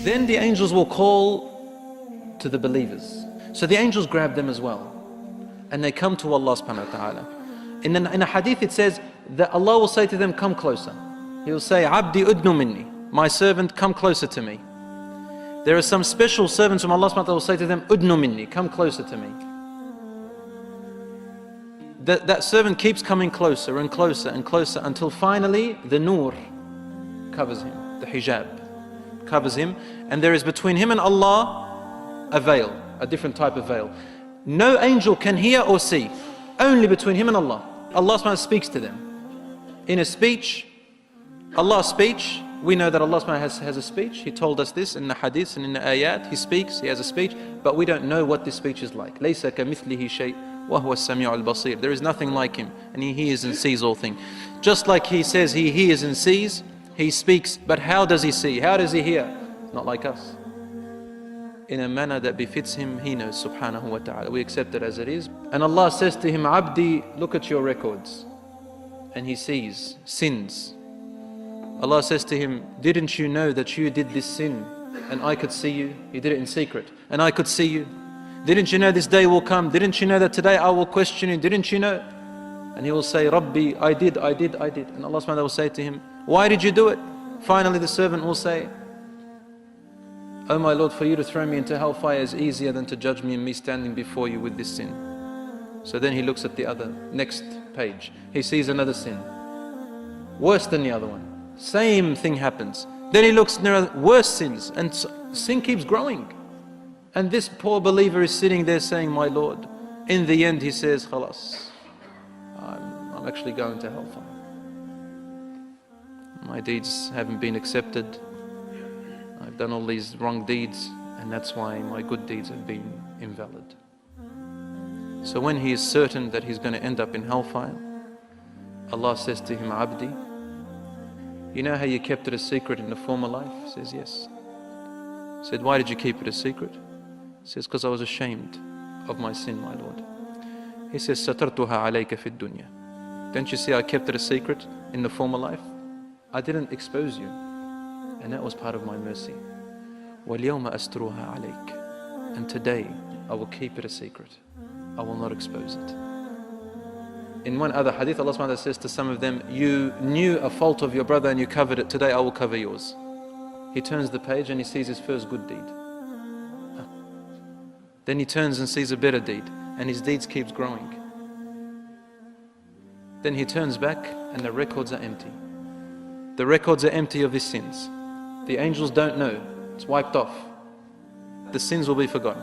Then the angels will call to the believers. So the angels grab them as well. And they come to Allah subhanahu wa ta'ala. In a hadith it says that Allah will say to them, come closer. He will say, Abdi udnu minni. My servant, come closer to me. There are some special servants from Allah subhanahu wa ta'ala will say to them, udnu minni, come closer to me. That servant keeps coming closer and closer and closer until finally the nur covers him, the hijab covers him, and there is between him and Allah a veil, a different type of veil. No angel can hear or see, only between him and Allah. Allah subhanahu wa ta'ala speaks to them. In a speech, Allah's speech, we know that Allah subhanahu wa ta'ala has a speech. He told us this in the hadith and in the ayat. He speaks, He has a speech, but we don't know what this speech is like. لَيْسَ كَمِثْلِهِ شَيْءٍ وَهُوَ السَّمِيعُ الْبَصِيرُ. There is nothing like Him, and He hears and sees all things. Just like He says He hears and sees, He speaks, but how does He see? How does He hear? Not like us. In a manner that befits Him, He knows subhanahu wa ta'ala. We accept it as it is. And Allah says to him, Abdi, look at your records. And he sees sins. Allah says to him, didn't you know that you did this sin and I could see you? You did it in secret and I could see you. Didn't you know this day will come? Didn't you know that today I will question you? Didn't you know? And he will say, Rabbi, I did. And Allah subhanahu wa ta'ala will say to him, why did you do it? Finally the servant will say, oh my Lord, for you to throw me into hellfire is easier than to judge me and me standing before you with this sin. So then he looks at the other, next page. He sees another sin, worse than the other one. Same thing happens. Then he looks, there are worse sins, and sin keeps growing. And this poor believer is sitting there saying, my Lord, in the end he says, Khalas, I'm actually going to hellfire. My deeds haven't been accepted. I've done all these wrong deeds, and that's why my good deeds have been invalid. So when he is certain that he's going to end up in hellfire, Allah says to him, Abdi, you know how you kept it a secret in the former life? He says, yes. He said, why did you keep it a secret? He says, because I was ashamed of my sin, my Lord. He says, Satartuha alayka fid dunya. Don't you see I kept it a secret in the former life? I didn't expose you. And that was part of my mercy. وَالْيَوْمَ أَسْتُرُهَا عَلَيْكَ. And today, I will keep it a secret. I will not expose it. In one other hadith, Allah subhanahu wa ta'ala says to some of them, you knew a fault of your brother and you covered it. Today, I will cover yours. He turns the page and he sees his first good deed. Then he turns and sees a better deed, and his deeds keeps growing. Then he turns back and the records are empty. The records are empty of his sins. The angels don't know. It's wiped off. The sins will be forgotten.